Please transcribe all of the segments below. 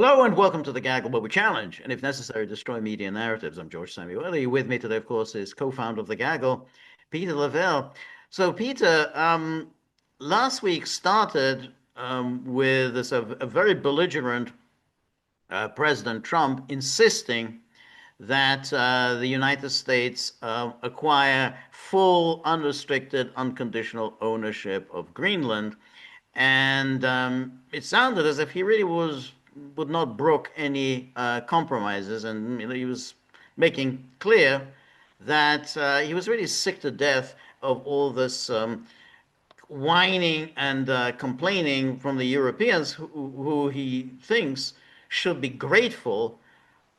Hello and welcome to the Gaggle where we challenge and, if necessary, destroy media narratives. I'm George Szamuely. With me today, of course, is co-founder of the Gaggle, Peter Lavelle. So, Peter, last week started with a very belligerent President Trump insisting that the United States acquire full, unrestricted, unconditional ownership of Greenland. And it sounded as if he really would not brook any compromises, and he was making clear that he was really sick to death of all this whining and complaining from the Europeans, who he thinks should be grateful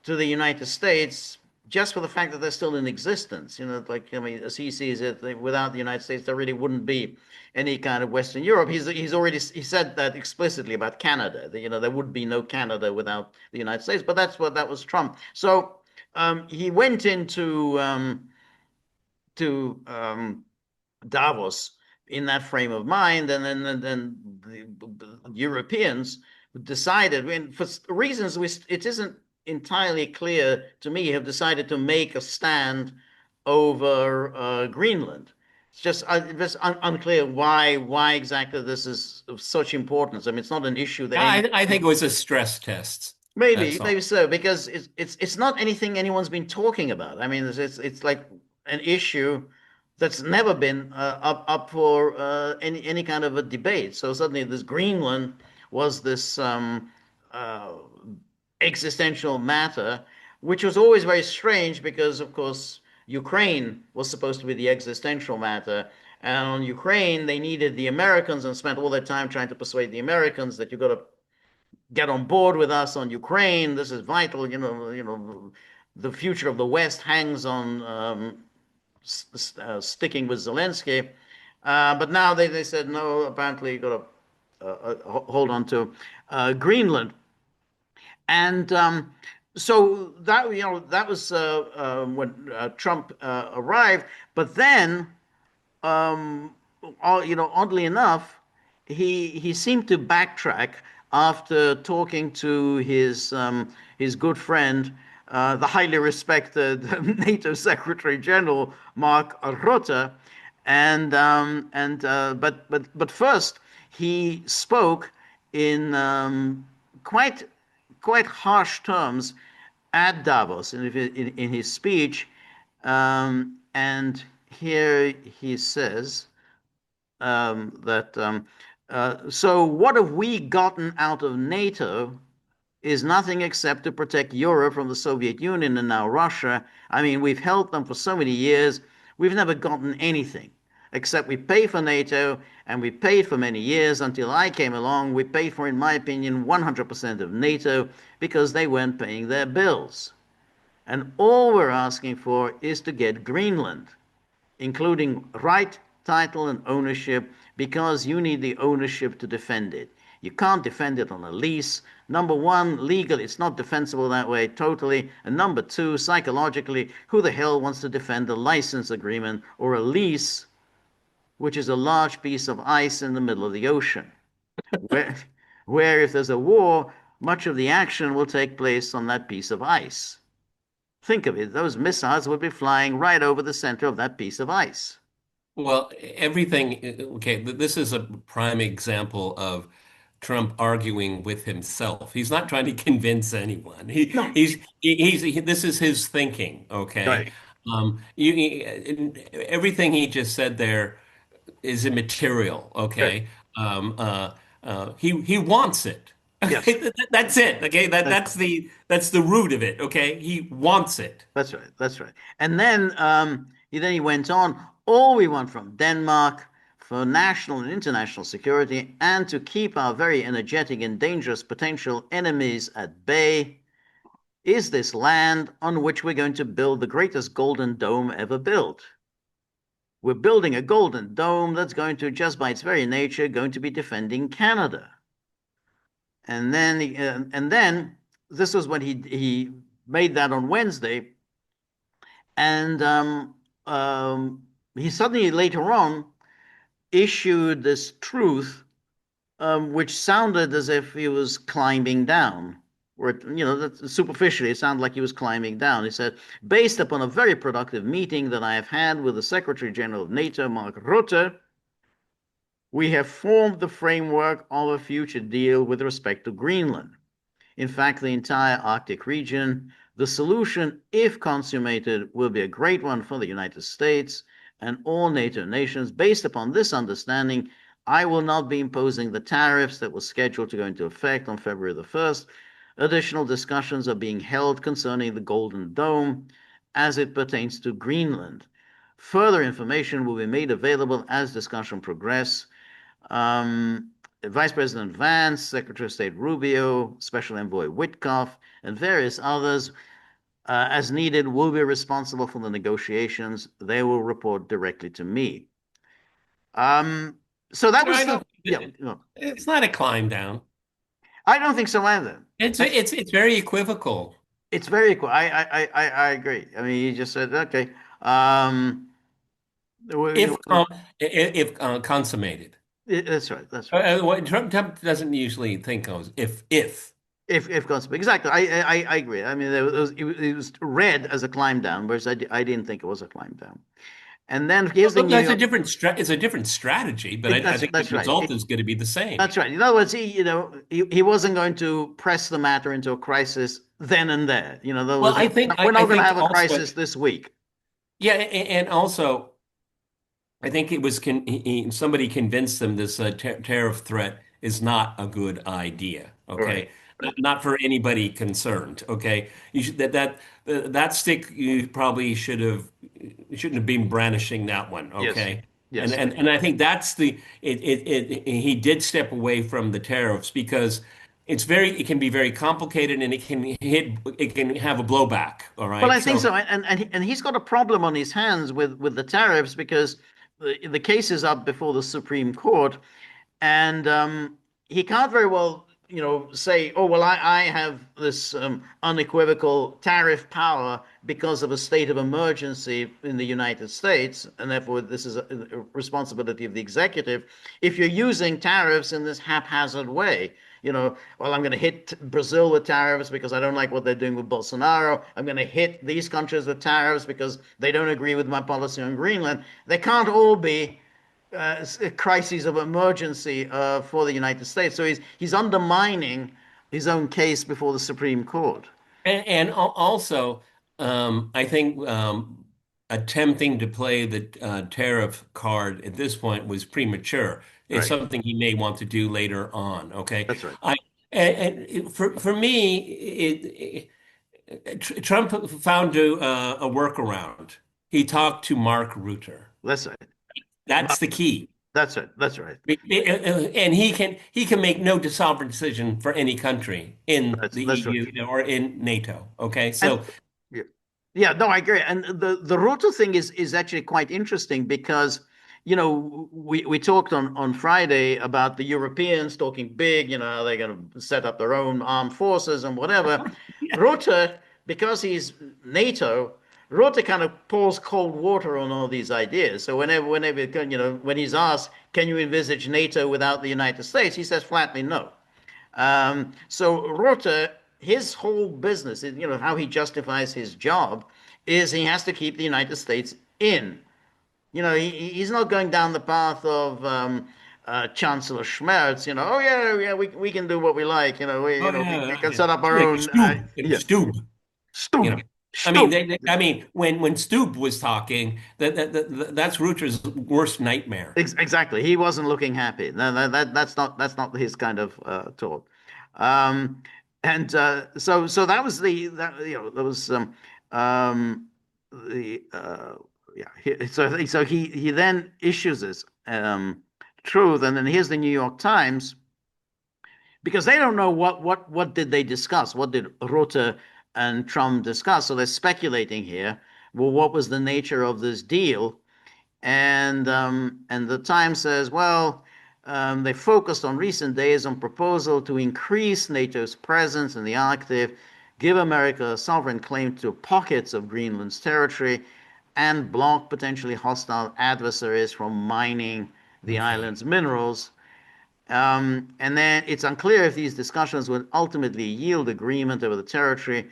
to the United States just for the fact that they're still in existence. Like, I mean, as he sees it, without the United States, there really wouldn't be any kind of Western Europe. He said that explicitly about Canada. That, there would be no Canada without the United States. But that was Trump. So he went into to Davos in that frame of mind, and then the Europeans decided, for reasons which it isn't entirely clear to me, have decided to make a stand over Greenland. It's just unclear why exactly this is of such importance. I mean, it's not an issue that any. I think it was a stress test. Maybe, That's maybe all. so, because it's not anything anyone's been talking about. I mean, it's like an issue that's never been up for any kind of a debate. So suddenly, this Greenland was this uh, existential matter, which was always very strange because, of course, Ukraine was supposed to be the existential matter. And on Ukraine, they needed the Americans and spent all their time trying to persuade the Americans that you've got to get on board with us on Ukraine. This is vital. The future of the West hangs on sticking with Zelensky. But now they said no. Apparently, you got to hold on to Greenland. And so that was when Trump arrived. But then, oddly enough, he seemed to backtrack after talking to his good friend, the highly respected NATO Secretary General Mark Rutte, but first he spoke in quite quite harsh terms at Davos in his speech, and here he says so what have we gotten out of NATO is nothing except to protect Europe from the Soviet Union and now Russia. I mean, we've helped them for so many years. We've never gotten anything except we pay for NATO, and we paid for many years until I came along. We paid for, in my opinion, 100% of NATO because they weren't paying their bills. And all we're asking for is to get Greenland, including right, title, and ownership, because you need the ownership to defend it. You can't defend it on a lease. Number one, legally, it's not defensible that way totally. And number two, psychologically, who the hell wants to defend a license agreement or a lease, which is a large piece of ice in the middle of the ocean, where, where if there's a war, much of the action will take place on that piece of ice. Think of it, those missiles would be flying right over the center of that piece of ice. Well, everything, okay, this is a prime example of Trump arguing with himself. He's not trying to convince anyone. No, This is his thinking, okay? right. Everything he just said there is immaterial, Good. okay? He wants it. Yes, Okay, that's it. Okay, that's that's the root of it. Okay, he wants it. that's right. That's right. And then he went on. All we want from Denmark for national and international security and to keep our very energetic and dangerous potential enemies at bay is this land on which we're going to build the greatest golden dome ever built. We're building a golden dome that's going to, just by its very nature, going to be defending Canada. And then this was when he made that on Wednesday, and he suddenly later on issued this truth, which sounded as if he was climbing down, Or, superficially, it sounded like he was climbing down. He said, based upon a very productive meeting that I have had with the Secretary General of NATO, Mark Rutte, we have formed the framework of a future deal with respect to Greenland. In fact, the entire Arctic region. The solution, if consummated, will be a great one for the United States and all NATO nations. Based upon this understanding, I will not be imposing the tariffs that were scheduled to go into effect on February the 1st. Additional discussions are being held concerning the Golden Dome as it pertains to Greenland. Further information will be made available as discussion progress. Vice President Vance, Secretary of State Rubio, Special Envoy Witkoff, and various others, as needed, will be responsible for the negotiations. They will report directly to me. Um, so that No, was I the, don't. yeah, no, It's not a climb down. I don't think so either. It's I, it's very equivocal. it's very cool. I agree. I mean, he just said, okay, um, If if consummated. that's right. That's right. What Trump doesn't usually think of if. If possible, exactly. I agree. I mean, it was read as a climb down, whereas I didn't think it was a climb down. And then here's the Look, New that's a York. different it's a different strategy, but I think the That's right. result is going to be the same. That's right. In other words, he wasn't going to press the matter into a crisis then and there. In other Well, words, we're I not going to think have a also crisis this week. yeah, and also I think it was somebody convinced them this tariff threat is not a good idea. Right. Okay, Right. not for anybody concerned. Okay, you should, that stick you probably shouldn't have been brandishing that one. Yes. Okay, Yes. and I think that's he did step away from the tariffs because it can be very complicated and it can have a blowback. All Well, right, I think so. so, and he's got a problem on his hands with the tariffs because the case is up before the Supreme Court, and he can't very well, say, "Oh, well, I have this unequivocal tariff power because of a state of emergency in the United States, and therefore this is a responsibility of the executive." If you're using tariffs in this haphazard way, well, I'm going to hit Brazil with tariffs because I don't like what they're doing with Bolsonaro. I'm going to hit these countries with tariffs because they don't agree with my policy on Greenland. They can't all be crises of emergency for the United States. So he's undermining his own case before the Supreme Court. Also, I think attempting to play the tariff card at this point was premature. It's Right. something he may want to do later on. Okay, That's right. and for me, Trump found a workaround. He talked to Mark Rutte. That's right. That's the key. That's right. That's right. And he can make no sovereign decision for any country in the That's right. EU or in NATO. Okay, And so yeah, yeah, no, I agree. And the Roto thing is actually quite interesting because we talked on Friday about the Europeans talking big, how they're going to set up their own armed forces and whatever. Rutte, because he's NATO, Rutte kind of pours cold water on all these ideas. So when he's asked, can you envisage NATO without the United States, he says flatly no. So Rutte, his whole business, how he justifies his job, is he has to keep the United States in. He's not going down the path of Chancellor Schmerz. Oh yeah, we can do what we like. oh We yeah, can yeah. set up our Like own. Like Stube, you know. Stupid, I mean, stupid. I mean, when Stube was talking, that's Rutter's worst nightmare. Exactly. He wasn't looking happy. No, that's not his kind of talk. Um, and so that was there was the yeah. So he then issues this truth, and then here's the New York Times because they don't know what did they discuss, what did Rutte and Trump discuss, so they're speculating here. Well, what was the nature of this deal? And the Times says, well, they focused on recent days on proposal to increase NATO's presence in the Arctic, give America a sovereign claim to pockets of Greenland's territory, and block potentially hostile adversaries from mining the Okay. island's minerals. And then it's unclear if these discussions would ultimately yield agreement over the territory.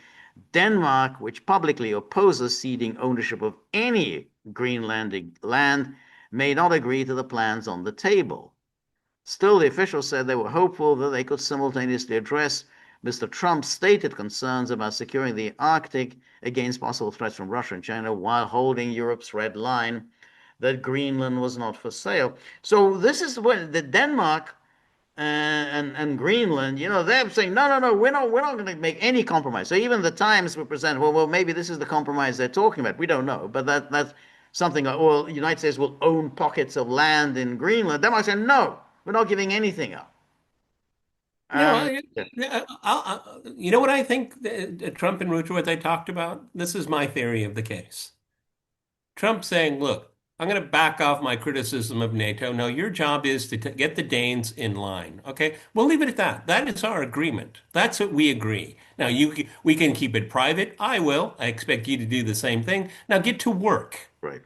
Denmark, which publicly opposes ceding ownership of any Greenlandic land, may not agree to the plans on the table. Still, the officials said they were hopeful that they could simultaneously address Mr. Trump's stated concerns about securing the Arctic against possible threats from Russia and China while holding Europe's red line that Greenland was not for sale. So this is when the Denmark and Greenland, they're saying no, we're not going to make any compromise. So even the Times would present, well, maybe this is the compromise they're talking about. We don't know, but that's something. Well, the United States will own pockets of land in Greenland. Denmark said no, we're not giving anything up. You know, Um, yeah, you know what I think Trump and Ruto, what they talked about? This is my theory of the case. Trump saying, look, I'm going to back off my criticism of NATO. No, your job is to get the Danes in line. Okay, we'll leave it at that. That is our agreement. That's what we agree. Now, we can keep it private. I will. I expect you to do the same thing. Now, get to work. right.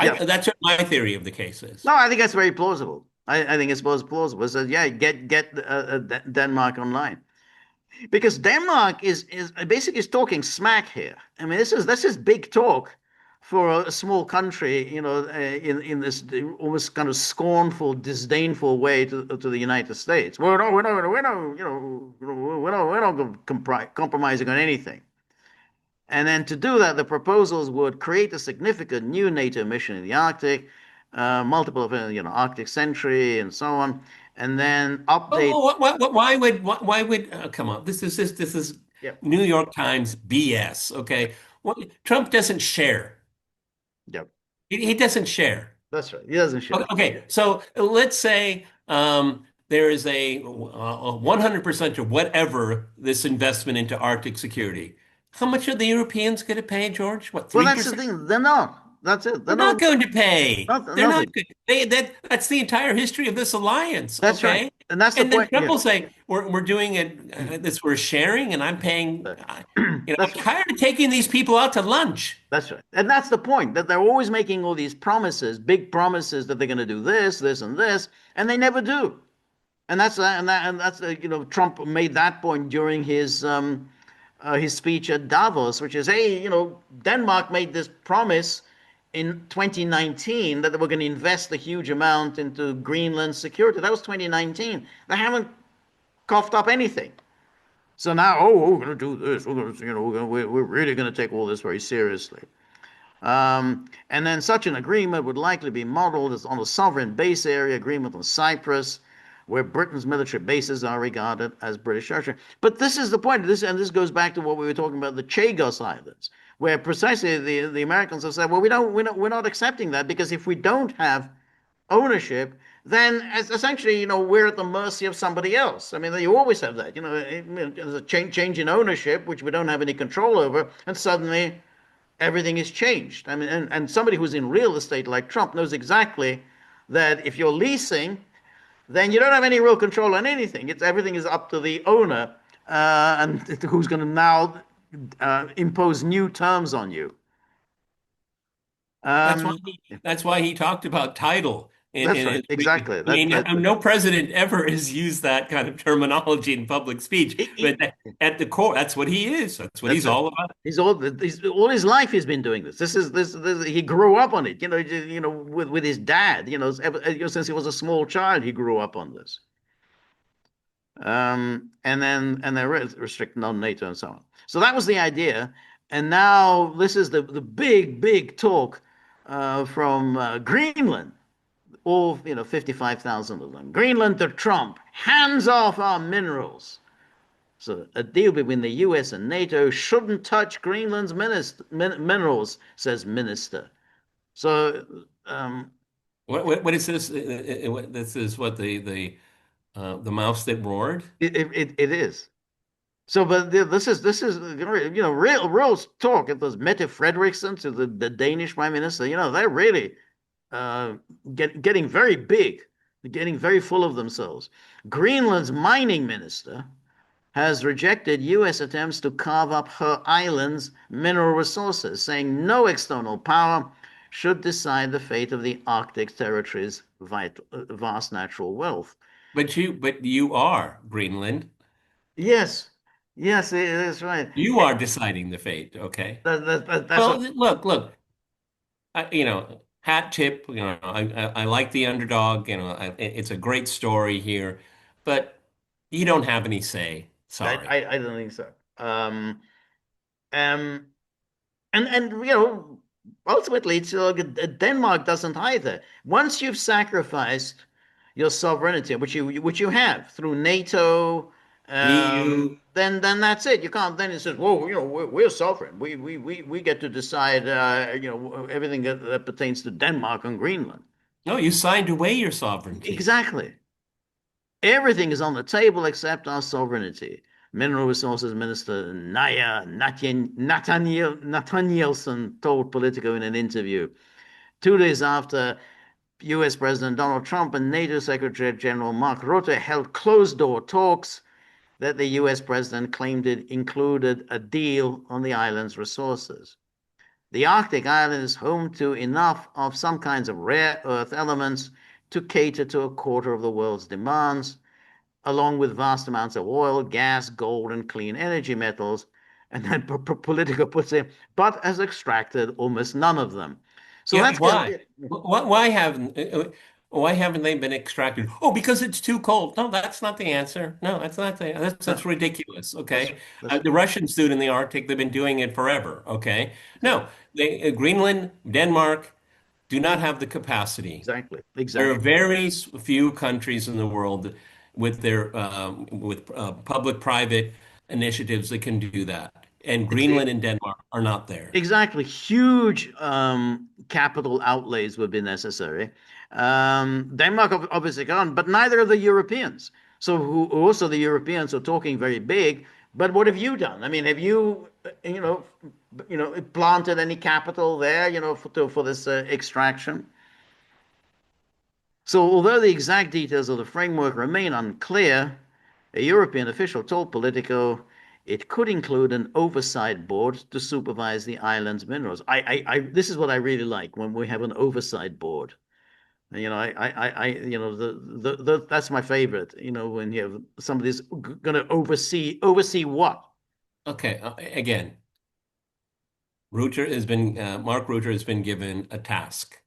Yeah. That's what my theory of the case is. No, I think that's very plausible. I think it's most plausible. So yeah, get Denmark online. Because Denmark is basically is talking smack here. I mean, this is big talk for a small country, in this almost kind of scornful, disdainful way to the United States. We're not compromising on anything. And then to do that, the proposals would create a significant new NATO mission in the Arctic, multiple of Arctic Sentry and so on, and then update. Why would come on? This is Yeah, New York Times BS. Okay, Trump doesn't share. yeah, He doesn't share. that's right. He doesn't Okay, share. okay, so let's say there is a 100% of whatever this investment into Arctic security. How much are the Europeans going to pay, George? What, Well, that's the 3%? thing. They're not. That's it. They're They're not not. going to pay. They're not Nothing. good. That's the entire history of this alliance, That's right. okay? And that's the And then point. Trump Yeah. will say, we're doing it, this we're sharing, and I'm paying. I'm That's right. tired of taking these people out to lunch. That's right. And that's the point that they're always making all these promises, big promises that they're going to do this, this, and this, and they never do. And that's Trump made that point during his speech at Davos, which is, hey, Denmark made this promise in 2019 that they were going to invest a huge amount into Greenland security. That was 2019. They haven't coughed up anything. So now, we're going to do this. We're going to, we're really going to take all this very seriously. And then such an agreement would likely be modeled as on a sovereign base area agreement on Cyprus, where Britain's military bases are regarded as British territory. But this is the point. This goes back to what we were talking about, the Chagos Islands, where precisely the Americans have said, well, we're not accepting that because if we don't have ownership, then essentially, we're at the mercy of somebody else. I mean, you always have that. There's a change in ownership, which we don't have any control over, and suddenly everything is changed. I mean, and somebody who's in real estate like Trump knows exactly that if you're leasing, then you don't have any real control on anything. Everything is up to the owner, and who's going to now impose new terms on you. That's why Um, he talked about title that's in right, his briefing. exactly. I mean, no president ever has used that kind of terminology in public speech, but at the core, that's what he is. That's what that's he's it. all about. All his life he's been doing this. This he grew up on it. With his dad. Since he was a small child, he grew up on this. And they're restricted on NATO and so on. So that was the idea. And now this is the big talk from Greenland. All 55,000 of them. Greenland to Trump. Hands off our minerals. So a deal between the US and NATO shouldn't touch Greenland's minerals, says minister. So What is this? This is what the mouse that roared. it is. So, but this is real talk. If there's Mette Frederiksen to the Danish prime minister, they're really uh, getting very big, getting very full of themselves. Greenland's mining minister has rejected U.S. attempts to carve up her island's mineral resources, saying no external power should decide the fate of the Arctic territory's vast natural wealth. But you are Greenland. Yes, yes, that's right. You are deciding the fate, okay? That's Well, what. look, hat tip, I like the underdog, it's a great story here, but you don't have any say. Sorry. I don't think so. Um, and you know, ultimately, it's Denmark doesn't either. Once you've sacrificed your sovereignty, which you have through NATO, EU. then that's it. You can't. Then it says, "Whoa, we're sovereign. We get to decide, everything that pertains to Denmark and Greenland." No, you signed away your sovereignty. Exactly. Everything is on the table except our sovereignty. Mineral Resources Minister Nathanielson told Politico in an interview 2 days after US President Donald Trump and NATO Secretary General Mark Rutte held closed door talks that the US president claimed it included a deal on the island's resources. The Arctic island is home to enough of some kinds of rare earth elements to cater to a quarter of the world's demands, along with vast amounts of oil, gas, gold, and clean energy metals. And then Politico puts in, but has extracted almost none of them. So Yeah, that's why? Why haven't they been extracted? Oh, because it's too cold. No, that's not the answer. No, that's not the that's no, ridiculous. that's Okay, that's the Russians do it in the Arctic. They've been doing it forever. Okay, no, Greenland, Denmark do not have the capacity. exactly There are exactly very few countries in the world with their with public-private initiatives that can do that, and Greenland and Denmark are not there. exactly huge capital outlays would be necessary. Denmark obviously can't, but neither of the Europeans. So who also the Europeans are talking very big. But what have you done? I mean, have you planted any capital there? For this extraction. So, although the exact details of the framework remain unclear, a European official told Politico it could include an oversight board to supervise the island's minerals. This is what I really like when we have an oversight board. That's my favorite. When you have somebody's going to oversee what? Okay, again, Mark Rutte has been given a task,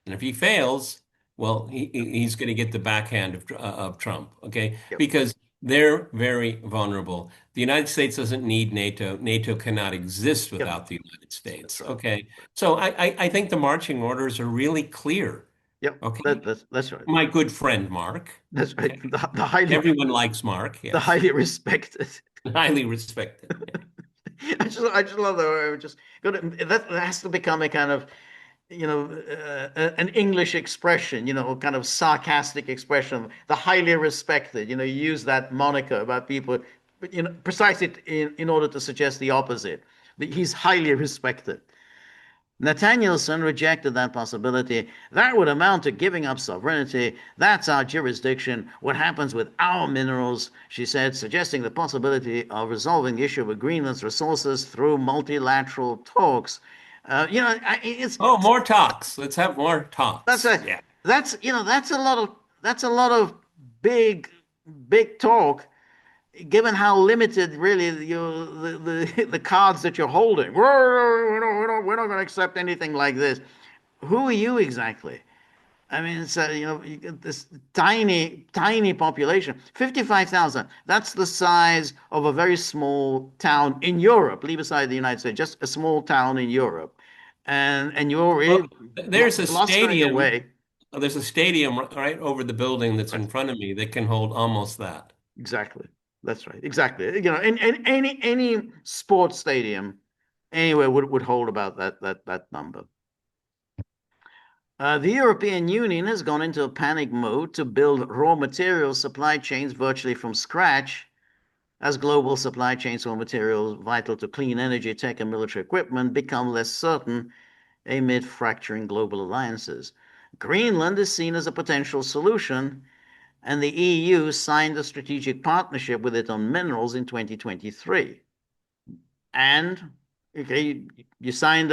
and if he fails, well, he's going to get the backhand of Trump. Okay, Yep, because they're very vulnerable. The United States doesn't need NATO. NATO cannot exist yep, without the United that's States. right. Okay, so I think the marching orders are really clear. Yep, Okay, that's right. my good friend Mark. That's Okay, right. everyone likes Mark. The Yes, highly respected. highly respected. Yeah. I just love that. I just that has to become a kind of an English expression, kind of sarcastic expression. The highly respected. You use that moniker about people, but precisely in order to suggest the opposite. That he's highly respected. Nathanielson rejected that possibility. That would amount to giving up sovereignty. That's our jurisdiction. What happens with our minerals, she said, suggesting the possibility of resolving the issue of Greenland's resources through multilateral talks. It's Oh, more talks. Let's have more that's talks. a Yeah. that's a lot of big big talk, given how limited really the cards that you're holding. We're not going to accept anything like this. Who are you exactly? I mean, it's you get this tiny, tiny population, 55,000. That's the size of a very small town in Europe. Leave aside the United States, just a small town in Europe, and you're Well, really there's a blustering stadium. away. There's a stadium right over the building that's Right. in front of me that can hold almost that. Exactly. That's right. Exactly. In any sports stadium anywhere would hold about that number. The European Union has gone into a panic mode to build raw material supply chains virtually from scratch as global supply chains for materials vital to clean energy, tech, and military equipment become less certain amid fracturing global alliances. Greenland is seen as a potential solution, and the EU signed a strategic partnership with it on minerals in 2023. And okay, you signed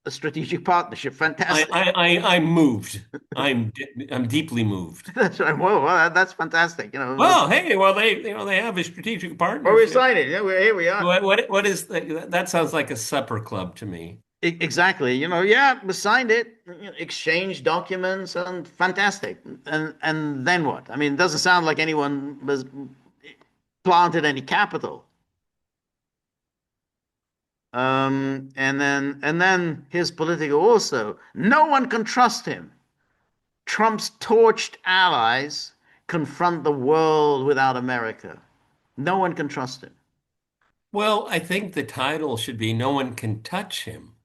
a strategic partnership. I, Fantastic. I, I, I'm moved. I'm deeply moved. That's right. Whoa, well, that's fantastic. Well, hey, well, they have a strategic Well, we partnership. signed it. Yeah, here we are. What is that sounds like a supper club to me. Exactly. Yeah, we signed it, exchanged documents, and fantastic. And then what? I mean, it doesn't sound like anyone was planted any capital. And then his political also. No one can trust him. Trump's torched allies confront the world without America. No one can trust him. Well, I think the title should be "No One Can Touch Him."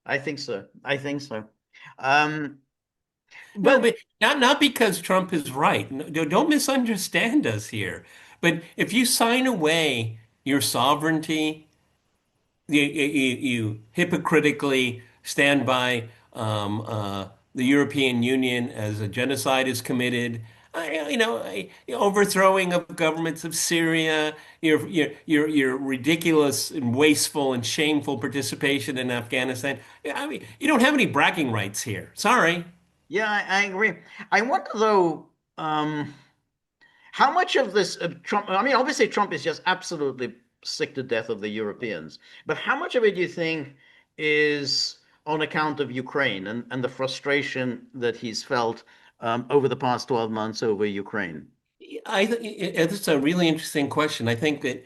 I think so. I think so. Um, No, but but not because Trump is right. No, don't misunderstand us here. But if you sign away your sovereignty, you hypocritically stand by the European Union as a genocide is committed. Overthrowing of governments of Syria, your ridiculous and wasteful and shameful participation in Afghanistan. I mean, you don't have any bragging rights here. Sorry. yeah, I agree. I wonder though, how much of this Trump? I mean, obviously Trump is just absolutely sick to death of the Europeans, but how much of it do you think is on account of Ukraine and the frustration that he's felt over the past 12 months over Ukraine? It's a really interesting question. I think that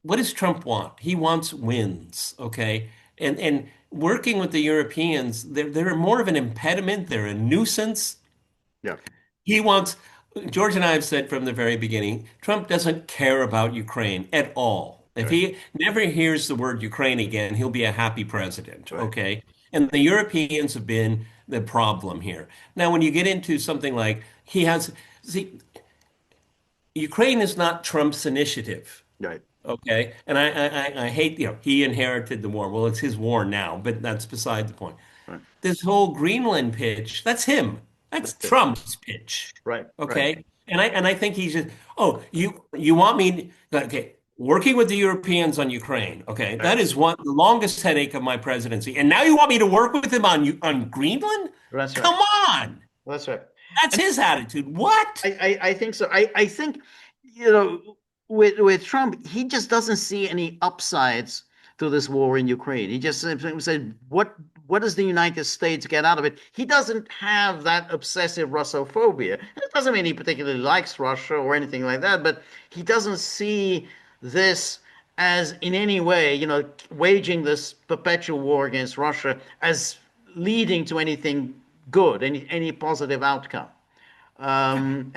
what does Trump want? He wants wins, okay? And working with the Europeans, they're more of an impediment. They're a nuisance. Yeah, He wants, George and I have said from the very beginning, Trump doesn't care about Ukraine at all. If right, he never hears the word Ukraine again, he'll be a happy president, right, okay? And the Europeans have been the problem here. Now, when you get into something like see, Ukraine is not Trump's initiative. right, Okay. And I hate, he inherited the war. Well, it's his war now, but that's beside the point. right. This whole Greenland pitch, that's him. That's That's it. Trump's pitch. Right, right. Okay. And I think he's just, oh, you want me, okay, working with the Europeans on Ukraine. Okay. Right. That is the longest headache of my presidency. And now you want me to work with him on Greenland? That's right. Come on. That's right. That's And his attitude. What? I think so. I think, you know, with Trump, he just doesn't see any upsides to this war in Ukraine. He just simply said, what does the United States get out of it? He doesn't have that obsessive Russophobia. It doesn't mean he particularly likes Russia or anything like that, but he doesn't see this as in any way, waging this perpetual war against Russia as leading to anything good, any positive outcome. And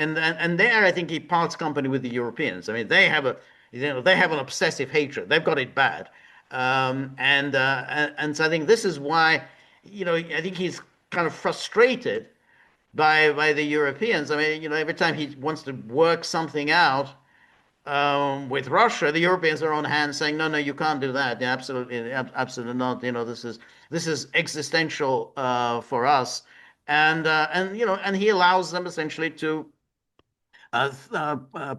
there, I think he parts company with the Europeans. I mean, they have an obsessive hatred. They've got it bad, and so I think this is why, I think he's kind of frustrated by the Europeans. I mean, every time he wants to work something out with Russia, the Europeans are on hand saying, no, no, you can't do that. Yeah, absolutely, absolutely not. This is existential for us, and he allows them essentially to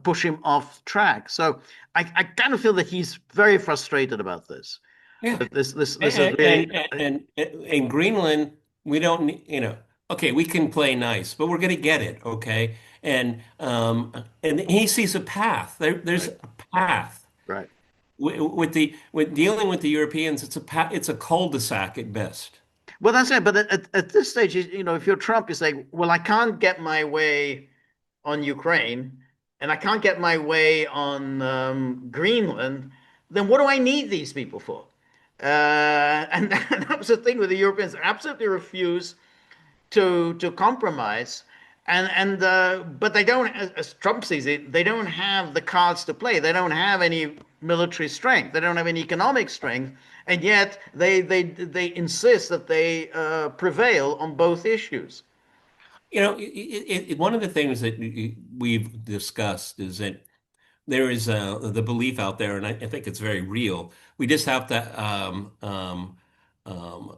push him off track. So I kind of feel that he's very frustrated about this. Yeah. That this is And, really in Greenland, we don't, okay, we can play nice, but we're going to get it, okay? And he sees a path. There's right, a path. right. With dealing with the Europeans, it's a cul-de-sac at best. Well, that's right. But at this stage, if you're Trump, you say, well, I can't get my way on Ukraine, and I can't get my way on Greenland, then what do I need these people for? And that was the thing with the Europeans; they absolutely refuse to compromise, and but they don't, as Trump sees it, they don't have the cards to play. They don't have any military strength. They don't have any economic strength, and yet they insist that they prevail on both issues. One of the things that we've discussed is that there is the belief out there, and I think it's very real. We just have to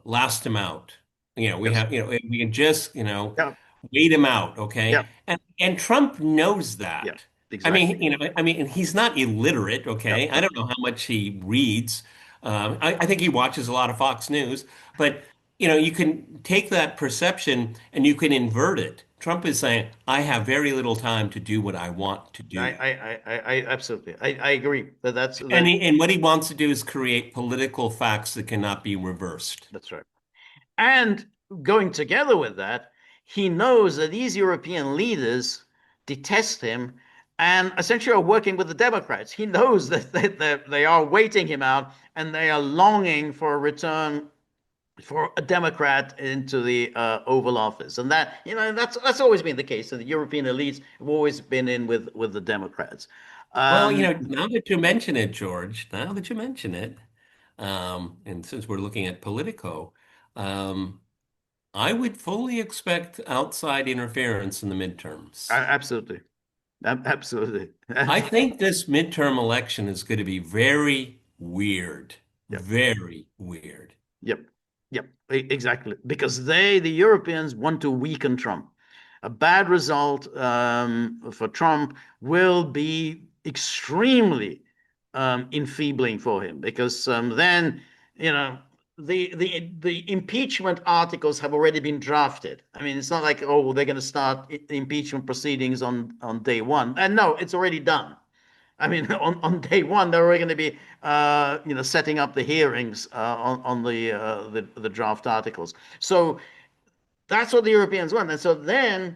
last him out. Yes. We can just, Yeah. wait him out, okay? Yeah. And Trump knows Yeah. that. Exactly. And he's not illiterate, Yeah. okay? I don't know how much he reads, I think he watches a lot of Fox News, but you can take that perception and you can invert it. Trump is saying, I have very little time to do what I want to do. I absolutely, I agree And and what he wants to do is create political facts that cannot be reversed. that's right. And going together with that, he knows that these European leaders detest him and essentially are working with the Democrats. He knows that they are waiting him out and they are longing for a return for a Democrat into the Oval Office, and that that's always been the case. So the European elites have always been in with the Democrats. Well, Um, now that you mention it, George, now that you mention it, and since we're looking at Politico, um, I would fully expect outside interference in the midterms. Absolutely, absolutely. I think this midterm election is going to be very weird, Yep. very weird. Yep. Yep. Exactly. Because the Europeans, want to weaken Trump. A bad result for Trump will be extremely enfeebling for him because then, you know, the impeachment articles have already been drafted. I mean, it's not like, oh, well, they're going to start impeachment proceedings on day one. And no, it's already done. I mean, on day one, they're already going to be, setting up the hearings on the draft articles. So that's what the Europeans want. And so then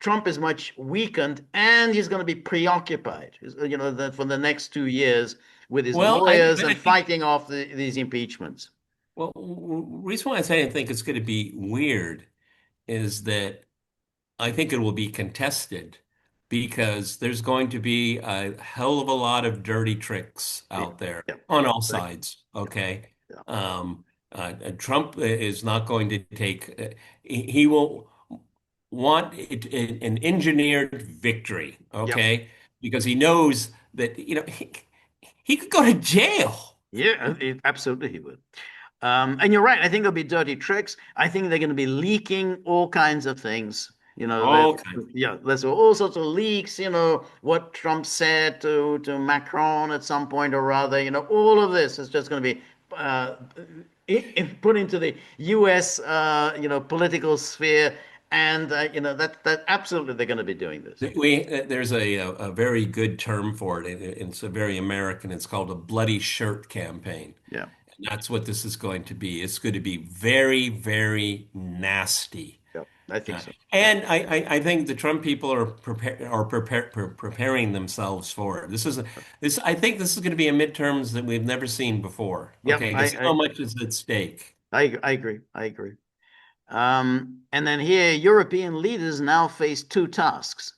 Trump is much weakened, and he's going to be preoccupied, for the next 2 years with his Well, lawyers I and think, fighting off these impeachments. well, reason why I say I think it's going to be weird is that I think it will be contested because there's going to be a hell of a lot of dirty tricks Yeah, out there yeah, on all exactly. sides. Yeah, Okay. yeah, Trump is not going to take, he will want an engineered victory. yeah. Okay. Because he knows that, he could go to jail. Yeah, absolutely he would. And you're right. I think there'll be dirty tricks. I think they're going to be leaking all kinds of things. All kinds. Yeah, there's all sorts of leaks. What Trump said to Macron at some point or other. All of this is just going to be uh, put into the U.S. Political sphere, and that absolutely they're going to be doing this. There's a very good term for it. It's a very American. It's called a bloody shirt campaign. Yeah, And that's what this is going to be. It's going to be very, very nasty. yeah, I think so. Yeah, And I think the Trump people preparing themselves for it. I think this is going to be a midterms that we've never seen before. yeah. Okay, because so much is at stake. I agree. I agree. And then here, European leaders now face two tasks: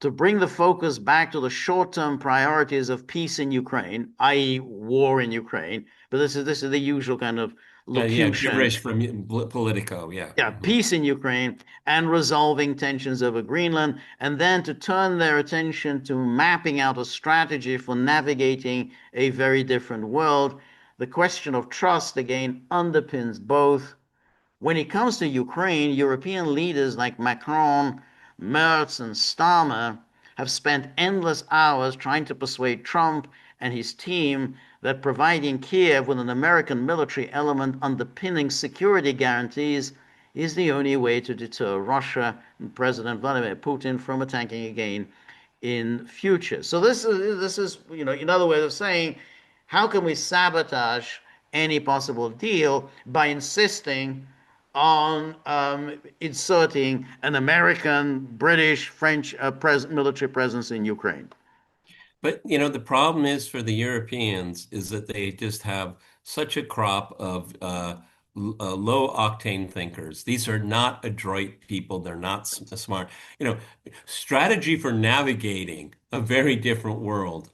to bring the focus back to the short-term priorities of peace in Ukraine, i.e., war in Ukraine. But this is the usual kind of Yeah, locution. gibberish from Politico. Yeah. Yeah, Mhm. peace in Ukraine and resolving tensions over Greenland, and then to turn their attention to mapping out a strategy for navigating a very different world. The question of trust again underpins both. When it comes to Ukraine, European leaders like Macron, Merz, and Starmer have spent endless hours trying to persuade Trump and his team that providing Kiev with an American military element underpinning security guarantees is the only way to deter Russia and President Vladimir Putin from attacking again in future. So this is another way of saying, how can we sabotage any possible deal by insisting on inserting an American, British, French military presence in Ukraine? But the problem is for the Europeans is that they just have such a crop of low octane thinkers. These are not adroit people. They're not smart. You know, Strategy for navigating a very different world.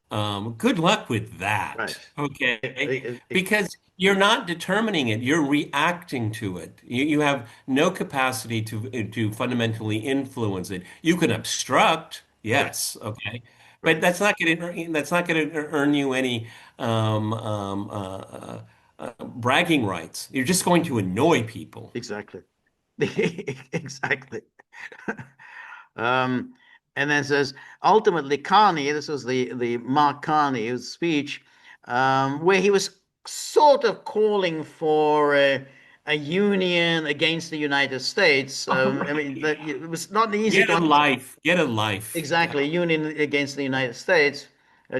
Good luck with Right. that. Okay, It- because you're not determining it. You're reacting to it. You have no capacity to fundamentally influence it. You can obstruct. right. Yes, okay. But Right. that's not going to earn you any um, um, uh, bragging rights. You're just going to annoy people. Exactly. Exactly. Um, and then says ultimately Carney, this was the Mark Carney's speech, where he was sort of calling for a union against the United States. I mean, Right. it was not easy Get to a life. Get a life. Yeah. exactly a union against the United States.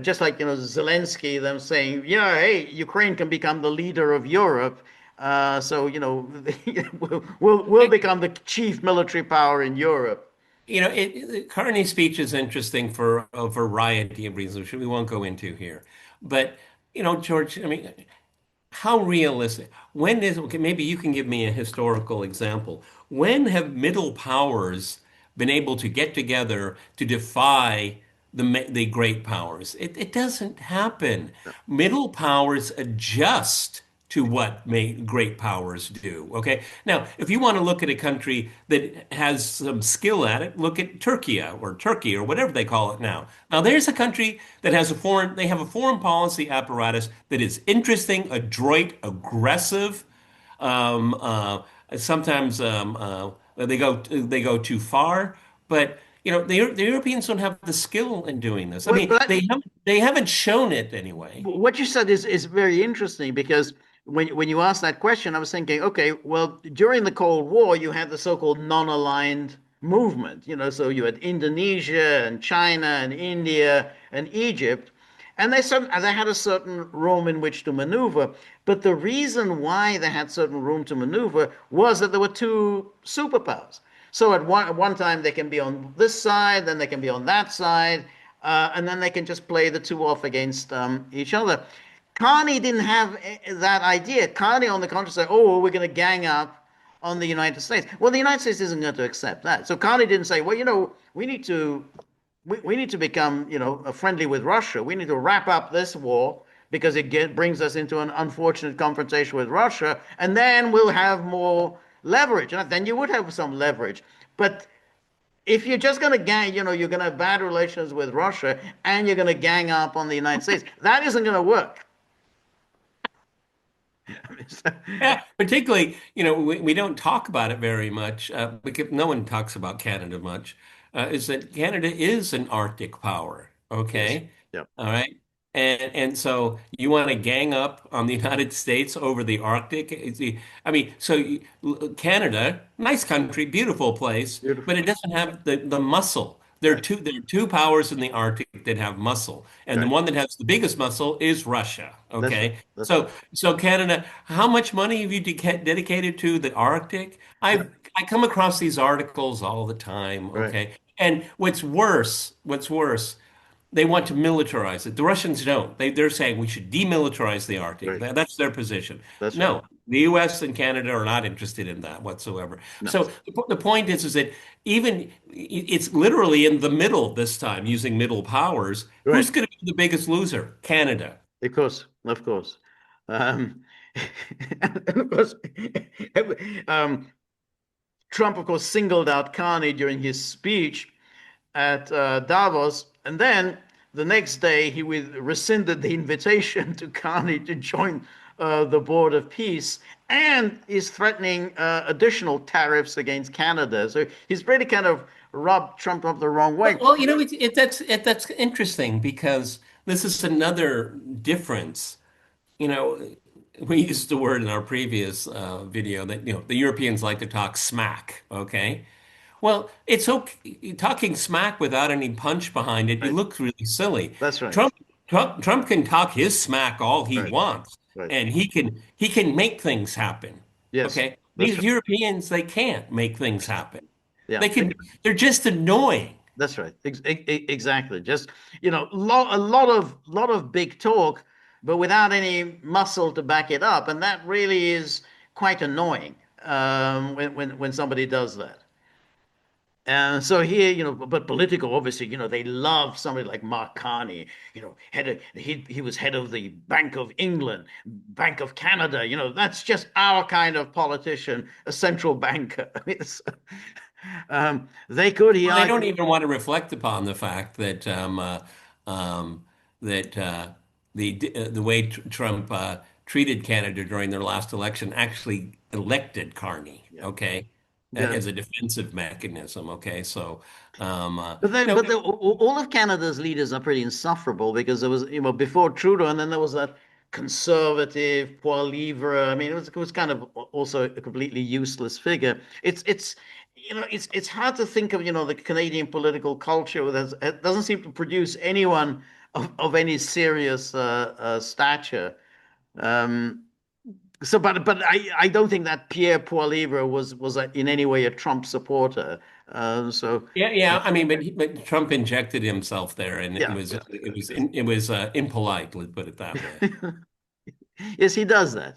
Just like Zelensky, them saying, yeah, hey, Ukraine can become the leader of Europe. So we'll become the chief military power in Europe. Carney's speech is interesting for a variety of reasons, which we won't go into here. But, George, I mean, how realistic? When is, okay, maybe you can give me a historical example. When have middle powers been able to get together to defy the great powers? It doesn't happen. Middle powers adjust to what great powers do. Okay. Now, if you want to look at a country that has some skill at it, look at Turkey or whatever they call it now. Now, there's a country that has they have a foreign policy apparatus that is interesting, adroit, aggressive. Um, uh, Sometimes they go too far, but the Europeans don't have the skill in doing this. I Well, mean, they haven't shown it anyway. what you said is very interesting because when you asked that question, I was thinking, okay, well, during the Cold War, you had the so-called non-aligned movement, so you had Indonesia and China and India and Egypt, and they had a certain room in which to maneuver. But the reason why they had certain room to maneuver was that there were two superpowers. So at one time they can be on this side, then they can be on that side, and then they can just play the two off against each other. Carney didn't have that idea. Carney, on the contrary, said, "Oh, we're going to gang up on the United States." Well, the United States isn't going to accept that. So Carney didn't say, "Well, we need to become, friendly with Russia. We need to wrap up this war because brings us into an unfortunate confrontation with Russia, and then we'll have more leverage. And then you would have some leverage. But if you're just going to you're going to have bad relations with Russia and you're going to gang up on the United States, that isn't going to work." Yeah, particularly, we don't talk about it very much because no one talks about Canada much. Is that Canada is an Arctic power, Yes. okay? Yep. All right. And so you want to gang up on the United States over the Arctic? I mean, Canada, nice country, beautiful place, but Beautiful. it doesn't have the muscle. Right. There are two powers in the Arctic that have muscle, and the Right. one that has the biggest muscle is Russia. That's right. Okay, That's right. so Canada, how much money have you dedicated to the Arctic? Yeah. I come across these articles all the time. Right. Okay, and what's worse, they want to militarize it. The Russians don't. They're saying we should demilitarize the Arctic. Right. That's their position. That's right. No, the U.S. and Canada are not interested in that whatsoever. No. So the point is that even it's literally in the middle this time, using middle powers. Who's Right. going to be the biggest loser? Canada. Of course. Of course. Um, and of course, um, Trump, of course, singled out Carney during his speech at Davos, and then the next day he rescinded the invitation to Carney to join the Board of Peace, and is threatening additional tariffs against Canada. So he's really kind of rubbed Trump up the wrong way. Well, that's interesting because this is another difference. You know, we used the word in our previous video that the Europeans like to talk smack. Okay, well, it's okay talking smack without any punch behind it. It Right. looks really silly. That's right. Trump, Trump can talk his smack all he Right. wants, Right. and he can make things happen. Yes. Okay, That's these right. Europeans they can't make things happen. Yeah. They can. They're just annoying. That's right. Exactly. Just, a lot of big talk, but without any muscle to back it up, and that really is quite annoying when somebody does that. And so here, but political, obviously, they love somebody like Mark Carney, he was head of the Bank of England, Bank of Canada, that's just our kind of politician, a central banker. I mean, he Well, they argued. don't even want to reflect upon the fact that um, that the way Trump treated Canada during their last election actually elected Carney, Yeah. okay, Yeah. as a defensive mechanism. Okay, so But then, no, all of Canada's leaders are pretty insufferable because there was, before Trudeau, and then there was that conservative, poor livre. I mean, it was kind of also a completely useless figure. It's hard to think of the Canadian political culture that it doesn't seem to produce anyone of any serious stature. Um, but I don't think that Pierre Poilievre was in any way a Trump supporter. So Yeah, yeah. I mean, but Trump injected himself there, and yeah, yeah. it was impolite. Let's put it that way. Yes, he does that.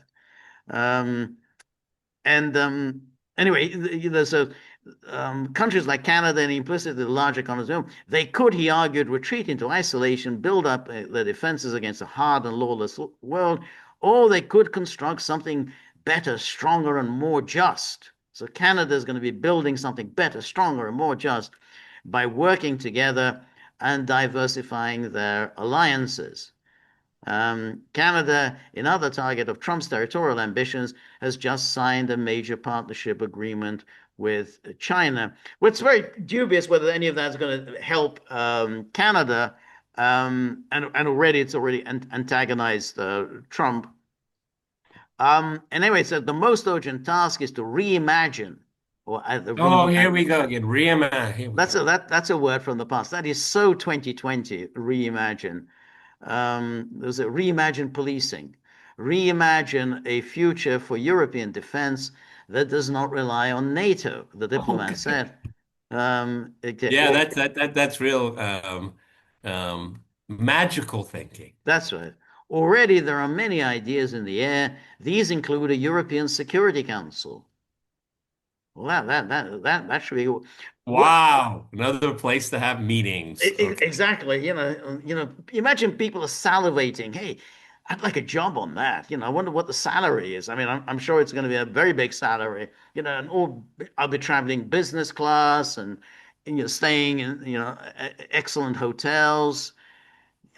Um, and anyway, so countries like Canada and implicitly the large economies, they could, he argued, retreat into isolation, build up their defenses against a hard and lawless world, or they could construct something better, stronger, and more just. So Canada is going to be building something better, stronger, and more just by working together and diversifying their alliances. Canada, another target of Trump's territorial ambitions, has just signed a major partnership agreement with China. Well, it's very dubious whether any of that is going to help Canada, and already it's already antagonized Trump. And anyway, so the most urgent task is to reimagine, or Oh, here we go again. Reimagine. Here we that's go. that's a word from the past. That is so 2020, reimagine. There's a reimagine policing, reimagine a future for European defense that does not rely on NATO, the diplomat Okay. said. Yeah, Or, that's real magical thinking. that's right. Already there are many ideas in the air. These include a European Security Council. Well, that should be what Wow, another place to have meetings. Okay. exactly. Imagine people are salivating. Hey, I'd like a job on that. I wonder what the salary is. I mean, I'm sure it's going to be a very big salary. And all I'll be traveling business class and staying in excellent hotels.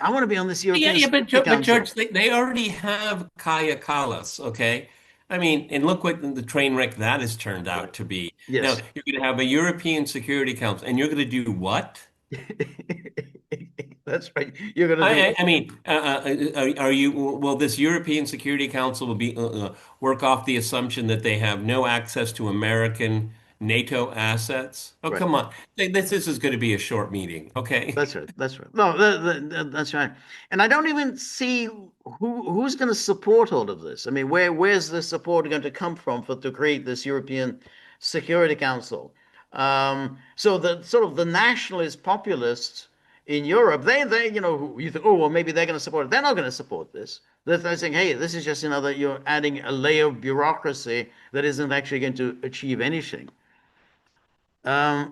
I want to be on this Yeah, European yeah, Security but Council. George, they already have Kaya Kalas, okay? I mean, and look what the train wreck that has turned Right. out to be. Now, Yes. you're going to have a European Security Council, and you're going to do what? That's right. You're going to do I mean, are you, will this European Security Council will be work off the assumption that they have no access to American NATO assets? Oh, right. come on. This is going to be a short meeting, okay? That's right. That's right. No, that's right. And I don't even see who's going to support all of this. I mean, where's the support going to come from for to create this European Security Council? So the sort of the nationalist populists in Europe, they you think, oh well, maybe they're going to support it. They're not going to support this. They're saying, hey, this is just another, you're adding a layer of bureaucracy that isn't actually going to achieve anything,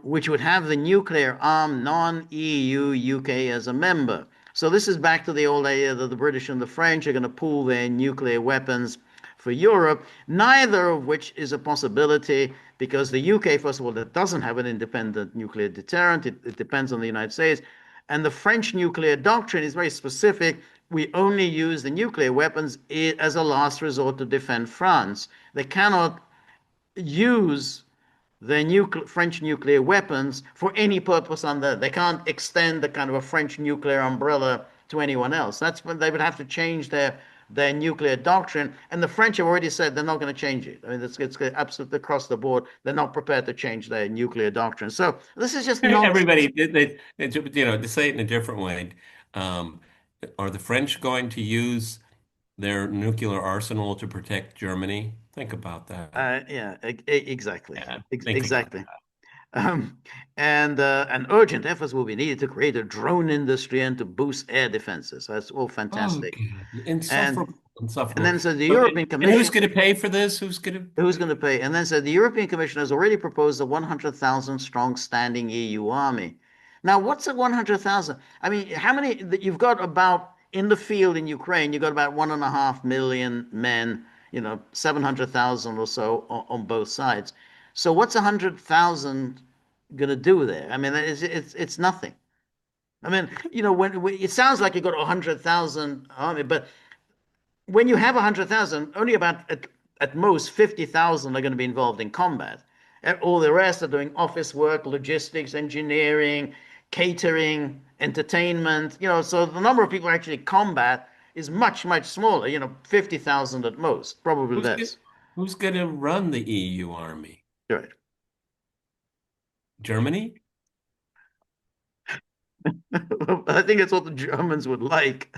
which would have the nuclear armed non-EU UK as a member. So this is back to the old idea that the British and the French are going to pool their nuclear weapons for Europe, neither of which is a possibility because the UK, first of all, that doesn't have an independent nuclear deterrent. It depends on the United States. And the French nuclear doctrine is very specific. We only use the nuclear weapons as a last resort to defend France. They cannot use their French nuclear weapons for any purpose on that. They can't extend the kind of a French nuclear umbrella to anyone else. That's when they would have to change their nuclear doctrine. And the French have already said they're not going to change it. I mean, it's absolutely across the board. They're not prepared to change their nuclear doctrine. So this is just nonsense. Everybody, to say it in a different way, um, are the French going to use their nuclear arsenal to protect Germany? Think about that. Yeah, exactly, Yeah, Ex think about exactly. Um, and urgent efforts will be needed to create a drone industry and to boost air defenses. That's all Oh, fantastic. God. And Insufferable, and insufferable. then so the So, European and who's Commission, going to pay for this? Who's going to who's pay? going to pay? And then so the European Commission has already proposed a 100,000 strong standing EU army. Now, what's a 100,000? I mean, how many that you've got about in the field in Ukraine? You've got about 1.5 million men. 700,000 or so on both sides. So what's 100,000 going to do there? I mean, it's nothing. I mean, when it sounds like you got 100,000 army, but when you have 100,000, only about at most 50,000 are going to be involved in combat. All the rest are doing office work, logistics, engineering, catering, entertainment. So the number of people actually combat is much, much smaller, 50,000 at most, probably Who's go- less. who's going to run the EU army? Right. Germany? I think it's what the Germans would like.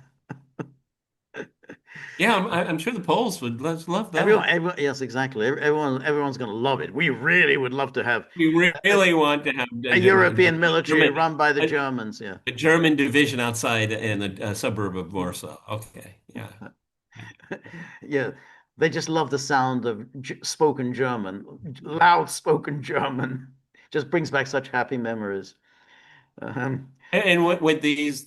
Yeah, I'm sure the Poles would love Everyone, that. everyone, yes, exactly. Everyone's going to love it. We really would love to have We a, really want to have a European military German, run by the a, Germans. Yeah. a German division outside in a suburb of Warsaw. Okay, yeah. Yeah, they just love the sound of spoken German, loud spoken German. Just brings back such happy memories. Um, And what would this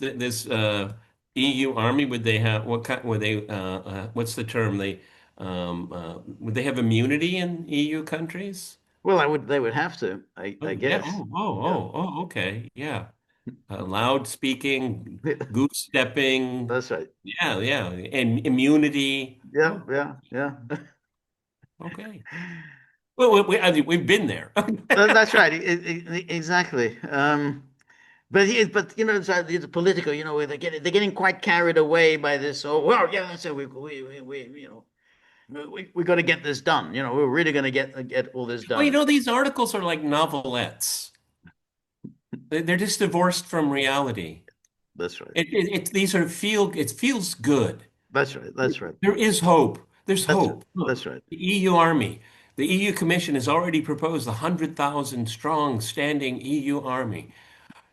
EU army would they have? What kind would they? What's the term? Would they have immunity in EU countries? well, they would have to, I Oh yeah. guess. Oh oh Yeah, oh oh. Okay. Yeah. Loud speaking, goose stepping. that's right. Yeah yeah. And immunity. Yeah, Oh yeah, yeah. okay. Well, I mean, we've been there. That's right. Exactly. But it's political. Where they're getting quite carried away by this. Oh well, yeah. So we got to get this done. We're really going to get all this Well, done. these articles are like novelettes. They're just divorced from reality. That's right. These are it feels good. That's right. That's right. There is hope. There's That's right. hope. Look, That's right. the EU army, the EU Commission has already proposed a 100,000 strong standing EU army.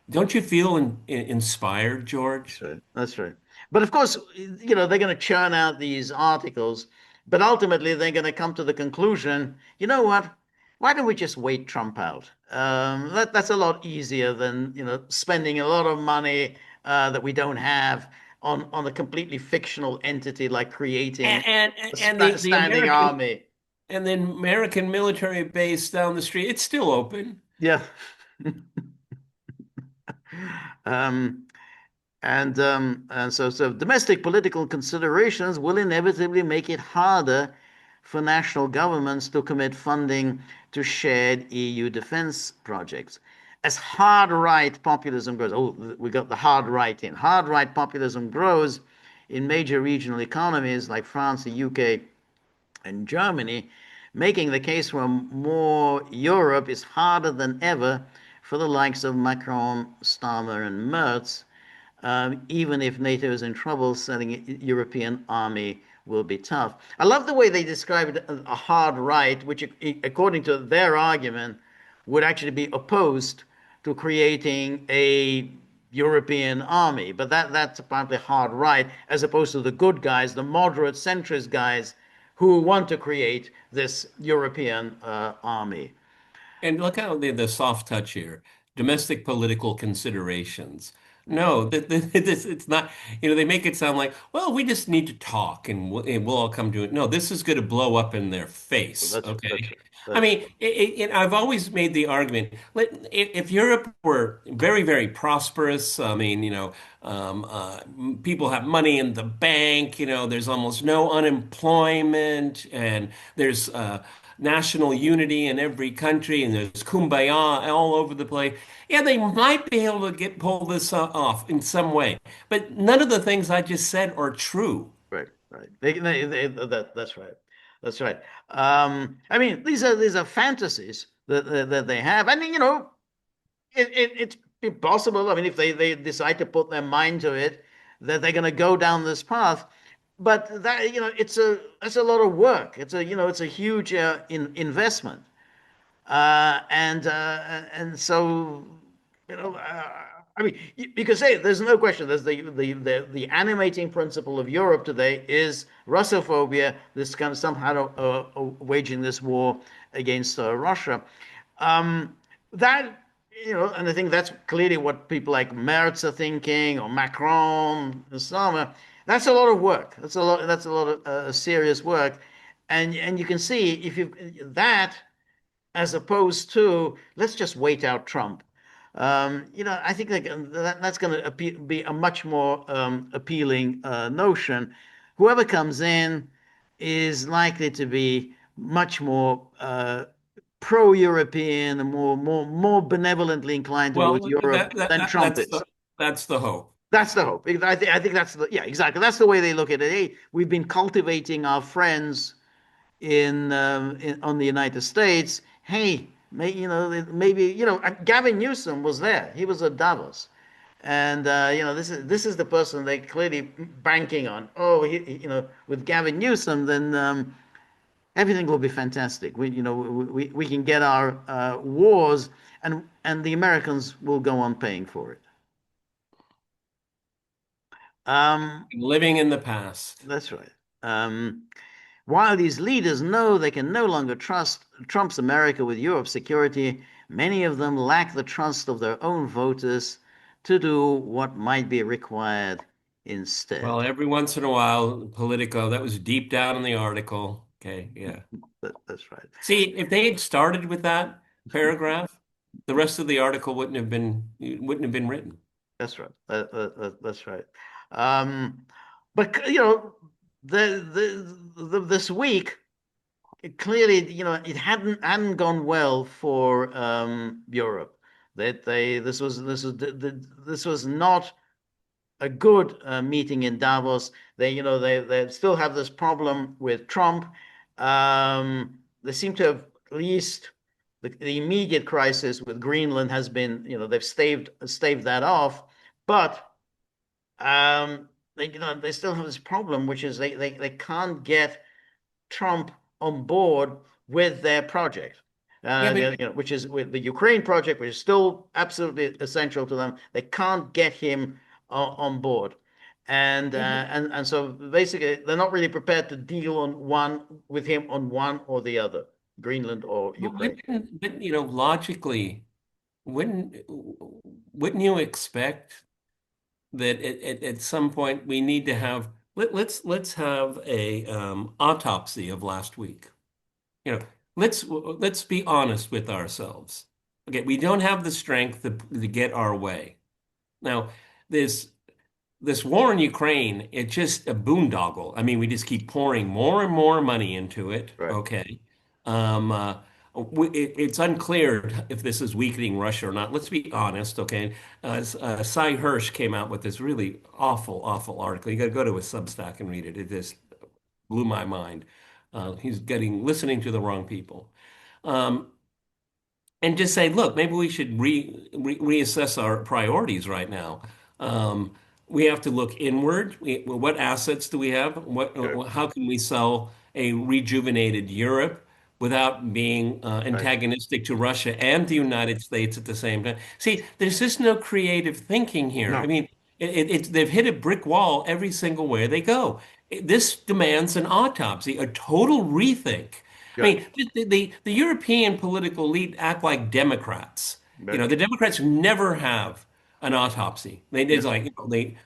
Don't you feel inspired, That's George? right. That's right. But of course, they're going to churn out these articles, but ultimately they're going to come to the conclusion, you know what? Why don't we just wait Trump out? That's a lot easier than, spending a lot of money that we don't have on a completely fictional entity like creating And a and the standing American army. and the American military base down the street, it's still open. Yeah. Um, and so domestic political considerations will inevitably make it harder for national governments to commit funding to shared EU defense projects. As hard right populism grows, oh, we got the hard right in. Hard right populism grows in major regional economies like France, the UK, and Germany, making the case for more Europe is harder than ever for the likes of Macron, Starmer, and Merz. Even if NATO is in trouble, sending a European army will be tough. I love the way they describe it, a hard right, which, according to their argument, would actually be opposed to creating a European army. But that's apparently hard right, as opposed to the good guys, the moderate centrist guys who want to create this European army. And look how the soft touch here, domestic political considerations. No, it's not, they make it sound like, well, we just need to talk and we'll all come to it. No, this is going to blow up in their Well, face. that's Okay. right. I That's mean, I've always made the argument, if Europe were very, very prosperous, I mean, people have money in the bank, there's almost no unemployment and there's, national unity in every country, and there's kumbaya all over the place. Yeah, they might be able to pull this off in some way, but none of the things I just said are true. right. Right. That's right. That's right. I mean, these are fantasies that they have. I mean, it's possible. I mean, if they decide to put their mind to it, that they're going to go down this path. But it's a lot of work. It's a huge investment. And so I mean, you could say there's no question. There's the animating principle of Europe today is Russophobia. This kind of somehow waging this war against Russia. That and I think that's clearly what people like Merz are thinking, or Macron, and Starmer. That's a lot of work. That's a lot of serious work, and you can see if you that as opposed to let's just wait out Trump. I think that's going to be a much more appealing notion. Whoever comes in is likely to be much more pro-European and more benevolently inclined towards Well, Europe than Trump that's is. the hope. That's the hope. I think that's the, yeah, exactly. That's the way they look at it. Hey, we've been cultivating our friends on the United States. Hey, maybe Gavin Newsom was there. He was at Davos, and this is the person they clearly banking on. Oh, with Gavin Newsom, then everything will be fantastic. We can get our wars, and the Americans will go on paying for it. Um, Living in the past. that's right. Um, While these leaders know they can no longer trust Trump's America with Europe's security, many of them lack the trust of their own voters to do what might be required Well, instead. every once in a while, Politico, that was deep down in the article. Okay, yeah. That's right. See, if they had started with that paragraph, the rest of the article wouldn't have been written. That's right. That's right. Um, but this week clearly, it hadn't gone well for Europe. That they this was not a good meeting in Davos. They still have this problem with Trump. They seem to have at least the immediate crisis with Greenland has been, they've staved that off, but they still have this problem, which is they can't get Trump on board with their project. Yeah, but Which is with the Ukraine project, which is still absolutely essential to them. They can't get him on board, yeah, and so basically they're not really prepared to deal on one with him on one or the other, Greenland or Ukraine. but logically, wouldn't wouldn't you expect that at some point we need to have let's have a autopsy of last week. You know, let's be honest with ourselves. Okay, we don't have the strength to get our way. Now, this this war in Ukraine, it's just a boondoggle. I mean, we just keep pouring more and more money into it. Right. Okay. Um, uh, it's unclear if this is weakening Russia or not. Let's be honest. Okay. Cy Hirsch came out with this really awful, awful article. You got to go to his Substack and read it. It just blew my mind. He's getting listening to the wrong people. Um, and just say, look, maybe we should reassess our priorities right now. Um, we have to look inward. What assets do we have? Sure. How can we sell a rejuvenated Europe without being Right. antagonistic to Russia and the United States at the same time? See, there's just no creative thinking here. I No. mean, they've hit a brick wall every single way they go. This demands an autopsy, a total rethink. I Right. mean, the European political elite act like Democrats. Right. The Democrats never have an autopsy. Yeah. It's like,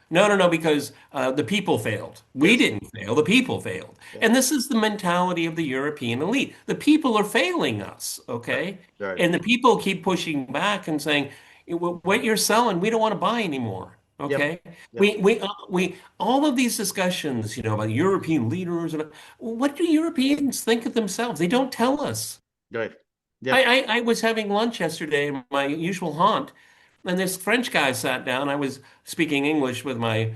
no, because the people failed. We Yes. didn't fail. The people failed. Yeah. And this is the mentality of the European elite. The people are failing us, Right. okay? Right. And the people keep pushing back and saying, what you're selling, we don't want to buy anymore. Yep. Okay, Yep. all of these discussions, about European leaders and what do Europeans think of themselves? They don't tell us. Right. I, Yep. I was having lunch yesterday in my usual haunt, and this French guy sat down. I was speaking English with my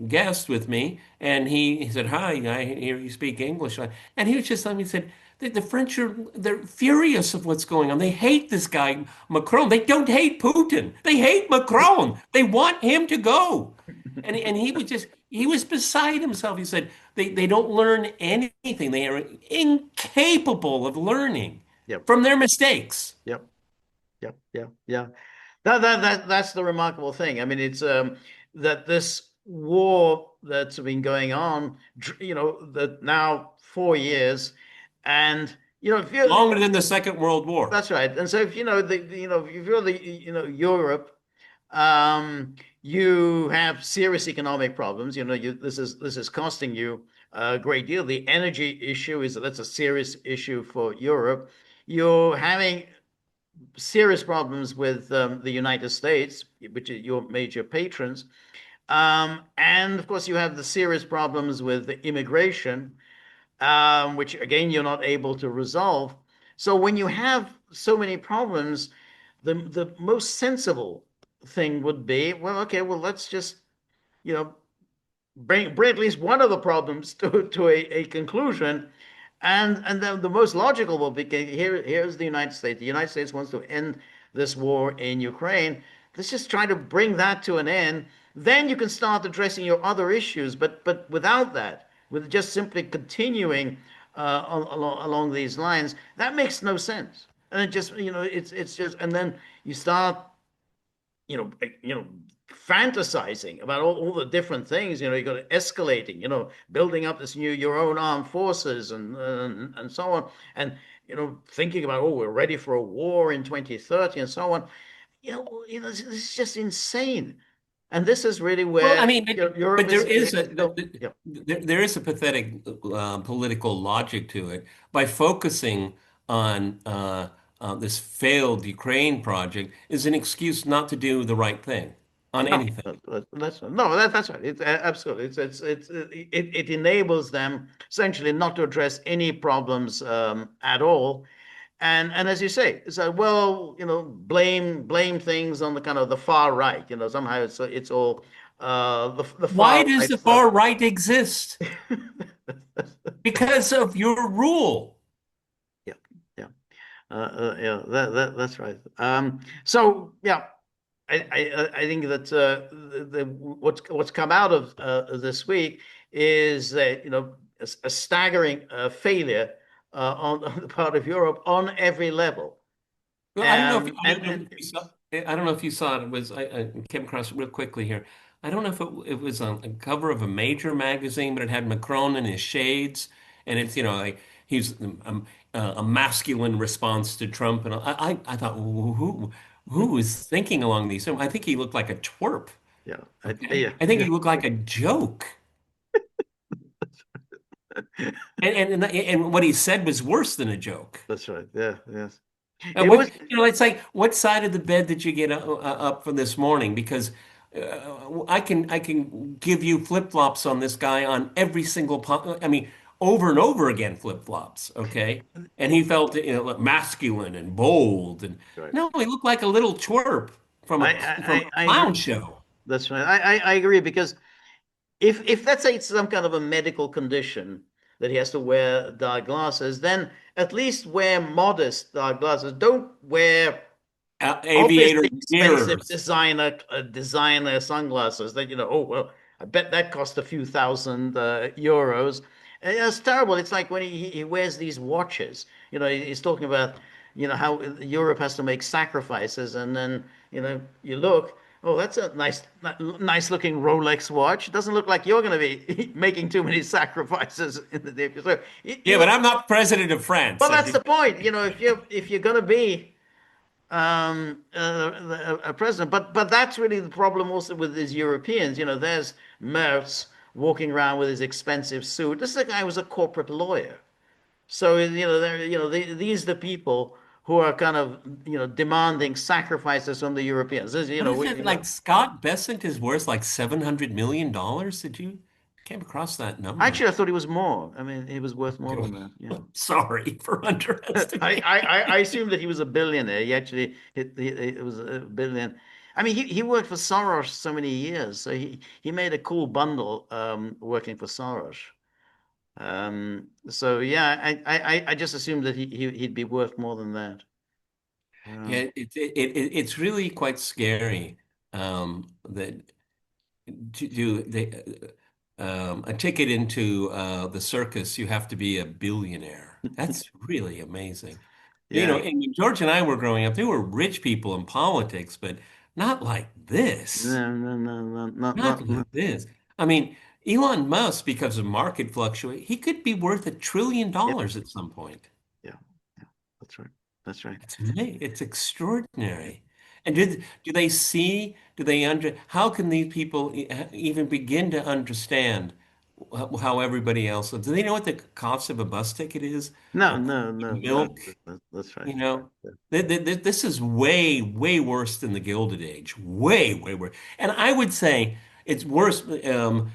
guest with me, and he said, "Hi, I hear you speak English." And he was just telling me, he said, the French they're furious of what's going on. They hate this guy, Macron. They don't hate Putin. They hate Macron. They want him to go." And he was beside himself. He said, they don't learn anything. They are incapable of learning Yep. from their mistakes. Yep. Yep. Yep. Yeah. That's the remarkable thing. I mean, it's that this war that's been going on, that now 4 years, and if you Longer than the Second World War. that's right. And so if if you're Europe, you have serious economic problems. This is costing you a great deal. The energy issue that's a serious issue for Europe. You're having serious problems with the United States, which is your major patrons. And of course, you have the serious problems with the immigration, which again, you're not able to resolve. So when you have so many problems, the most sensible thing would be, well, okay, well, let's just, you know, bring at least one of the problems to a conclusion. And then the most logical will be here's the United States. The United States wants to end this war in Ukraine. Let's just try to bring that to an end. Then you can start addressing your other issues. But without that, with just simply continuing along these lines, that makes no sense. And it just, it's just, and then you start fantasizing about all the different things. You got to escalating, building up this your own armed forces and so on. And, thinking about, oh, we're ready for a war in 2030 and so on. This is just insane. And this is really Well, I where mean, Europe but there is is a still, yeah, there is a pathetic political logic to it. By focusing on this failed Ukraine project is an excuse not to do the right thing on no, anything. that's right. It's absolutely. It enables them essentially not to address any problems at all. And as you say, so well, blame things on the kind of the far right. Somehow it's all the Why far does right the stuff. far right exist? Because of your rule. Yeah, yeah, yeah. That's right. So yeah, I think that what's come out of this week is that a staggering failure on the part of Europe on every level. Well, I don't know if And you saw, I don't know if you saw it. It was, I came across it real quickly here. I don't know if it was on a cover of a major magazine, but it had Macron in his shades, and it's, like he's a masculine response to Trump, and I thought, who is thinking along these lines? I think he looked like a twerp. yeah, Okay, yeah, I think yeah. he looked like a joke, and what he said was worse than a joke. That's right. Yeah, yes. And It was it's like, what side of the bed did you get up for this morning? Because I can give you flip-flops on this guy on every single, I mean, over and over again flip-flops, okay? And he felt, masculine and bold, and right. no, he looked like a little twerp from a from a I agree. clown show. That's right. I agree because if let's say it's some kind of a medical condition that he has to wear dark glasses, then at least wear modest dark glasses. Don't wear Aviator obviously expensive mirrors. designer sunglasses that oh well, I bet that cost a few thousand euros. And it's terrible. It's like when he wears these watches. He's talking about how Europe has to make sacrifices, and then you look. Oh, that's a nice looking Rolex watch. It doesn't look like you're going to be making too many sacrifices in the day. So, Yeah, but I'm not president of France. well, So that's did the point. If you're going to be a president. But that's really the problem also with these Europeans. There's Merz walking around with his expensive suit. This is a guy who was a corporate lawyer. So they're these are the people who are kind of demanding sacrifices from the Europeans. What is it? Like Scott Bessent is worth like $700 million? Did you came across that number? Actually, I thought he was more. I mean, he was worth more than that. Yeah. Sorry for underestimating. I assumed that he was a billionaire. He actually it was a billion. I mean, he worked for Soros so many years, so he made a cool bundle working for Soros. So yeah, I just assumed that he'd be worth more than that. Yeah, Um, it's really quite scary that to do a ticket into the circus, you have to be a billionaire. That's really amazing. yeah, And when George and I were growing up, there were rich people in politics, but not like this. no, Not like this. I mean, Elon Musk, because of market fluctuate, he could be worth yep, $1 trillion at some point. yeah, yeah. That's right. That's right. It's extraordinary. And do they how can these people even begin to understand how everybody else lives? Do they know what the cost of a bus ticket is? No, A quart no, of no, no. milk? That's right. You know, this is way, way worse than the Gilded Age. Way, way worse. And I would say it's worse. Not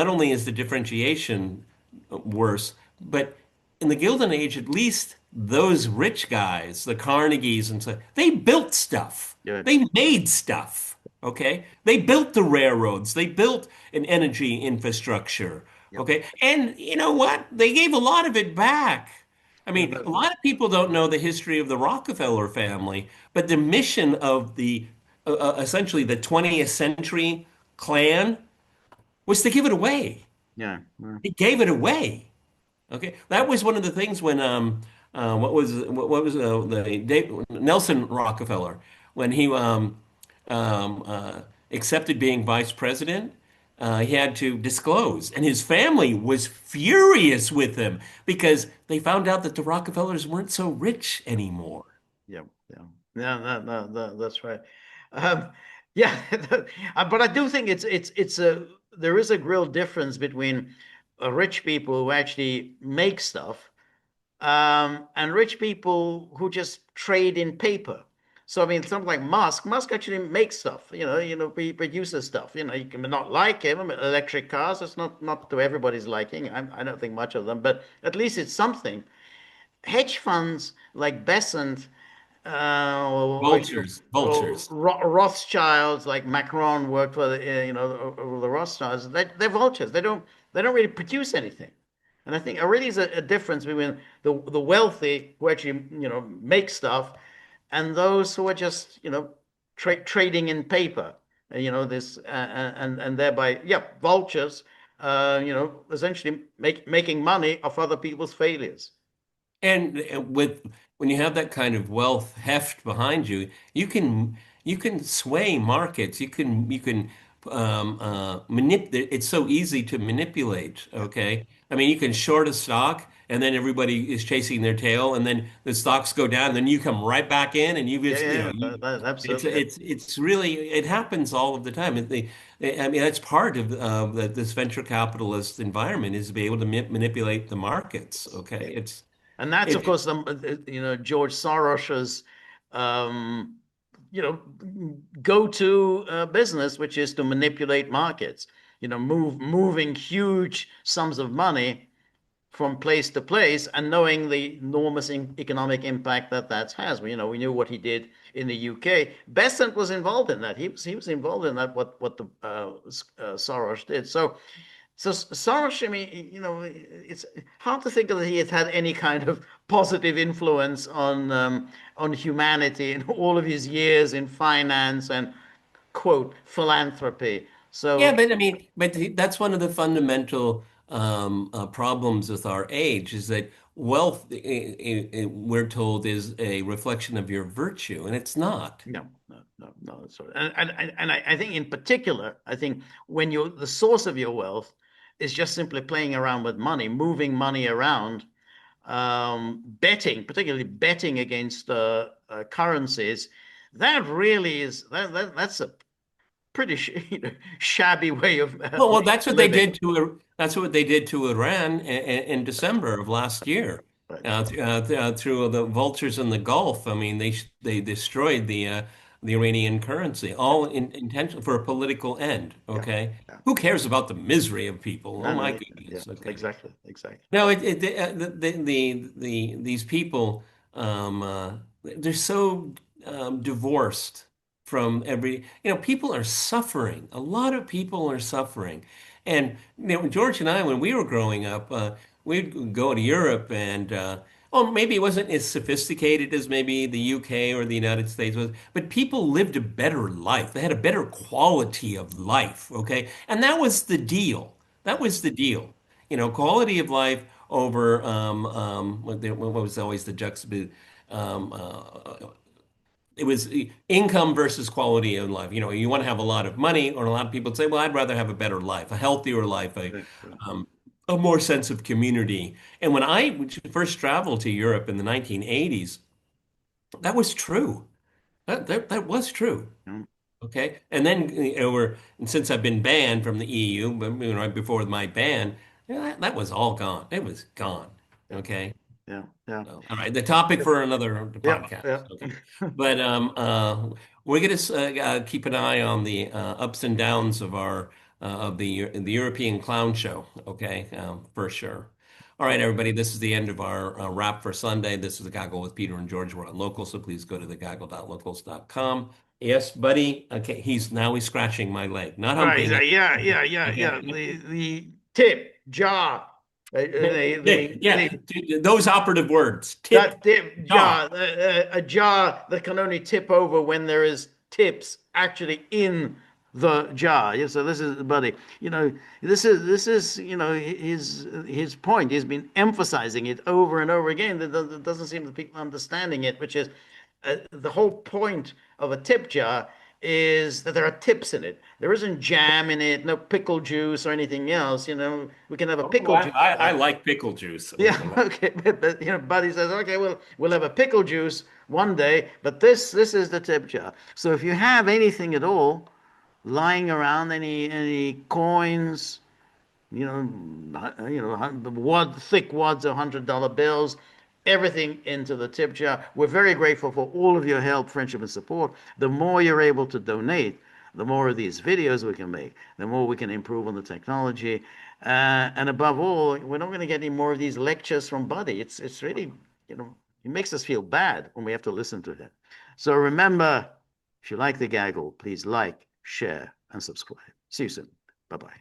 only is the differentiation worse, but in the Gilded Age, at least those rich guys, the Carnegies and so they built stuff. Yeah. They made stuff. Okay. They built the railroads. They built an energy infrastructure. Yep. Okay. And you know what? They gave a lot of it back. I Yeah, mean, a lot of people don't know the history of the Rockefeller family, but the mission of the essentially the 20th century Klan was to give it away. yeah. He gave it away. Okay, that was one of the things when what was the Nelson Rockefeller when he accepted being vice president, he had to disclose, and his family was furious with him because they found out that the Rockefellers weren't so rich anymore. Yeah, yeah, yeah. That's right. Um, yeah, but I do think it's a there is a real difference between rich people who actually make stuff and rich people who just trade in paper. So I mean, something like Musk actually makes stuff. He produces stuff. You can not like him. Electric cars. It's not to everybody's liking. I don't think much of them, but at least it's something. Hedge funds like Besant Vultures, or vultures. Rothschilds, like Macron worked for the Rothschilds. They're vultures. They don't really produce anything. And I think there really is a difference between the wealthy who actually make stuff and those who are just trading in paper. This and thereby vultures. Essentially making money off other people's failures. And with when you have that kind of wealth heft behind you, you can sway markets. You can manipulate. It's so easy to manipulate. Yeah. Okay, I mean you can short a stock, and then everybody is chasing their tail, and then the stocks go down, and then you come right back in, and you Yeah, just yeah, you. absolutely. Yeah. It's really it happens all of the time. I mean that's part of this venture capitalist environment is to be able to manipulate the markets. Yeah. Okay, And that's, of it course, George Soros's, um, you know, go-to business, which is to manipulate markets. Moving huge sums of money from place to place, and knowing the enormous economic impact that has. We knew what he did in the UK. Besant was involved in that. He was involved in that. What the Soros did. So Soros, I mean, it's hard to think that he has had any kind of positive influence on humanity in all of his years in finance and quote philanthropy. Yeah, So but I mean, that's one of the fundamental problems with our age is that wealth, we're told, is a reflection of your virtue, and it's not. no, no, no, no. And I think in particular, I think when the source of your wealth is just simply playing around with money, moving money around, betting, particularly betting against currencies, that really that's a pretty shabby way of Well, that's what they living. did to that's what they did to Iran in December of last year, Right. through the vultures in the Gulf. I mean, they destroyed the Iranian currency, all intentional for a political end. Yeah. Okay, Yeah. who cares about the misery of people? Oh No, my no, yeah, goodness. Okay. exactly, exactly. No, these people, they're so divorced from people are suffering. A lot of people are suffering. And, George and I, when we were growing up, we'd go to Europe and, oh, maybe it wasn't as sophisticated as maybe the UK or the United States was, but people lived a better life. They had a better quality of life, okay? And that was the deal. That was the deal. Quality of life over what was always the juxtaposition. Um, uh, it was income versus quality of life. You want to have a lot of money, or a lot of people say, "Well, I'd rather have a better life, a healthier life, Right, right. um, a more sense of community." And when I first traveled to Europe in the 1980s, that was true. That was true. Yeah, Okay. And then and since I've been banned from the EU, but right before my ban, that was all gone. It was gone. yeah, Okay. yeah, yeah, So, all right. The topic for another yeah, podcast. yeah. Okay. But we're going to keep an eye on the ups and downs of our of the European clown show. Okay. For sure. All right, everybody, this is the end of our wrap for Sunday. This is the Gaggle with Peter and George. We're on Local, so please go to thegaggle.locals.com. Yes, buddy. Okay, he's scratching my leg, not Right. humping it. Yeah. The tip jar. Yeah, The those operative words. Tip that tip jar. jar, a jar that can only tip over when there is tips actually in the jar. Yeah, so this is, buddy. This is his point. He's been emphasizing it over and over again. That doesn't seem to people understanding it, which is the whole point of a tip jar is that there are tips in it. There isn't jam in it, no pickle juice or anything else. We can have a Oh, pickle juice I jar. like pickle juice. Yeah, okay, but Buddy says, okay, we'll have a pickle juice one day, but this is the tip jar. So if you have anything at all lying around, any coins, the thick wads of $100 bills, everything into the tip jar. We're very grateful for all of your help, friendship, and support. The more you're able to donate, the more of these videos we can make, the more we can improve on the technology, and above all, we're not going to get any more of these lectures from Buddy. It's really, it makes us feel bad when we have to listen to him. So remember, if you like the gaggle, please like, share, and subscribe. See you soon. Bye bye.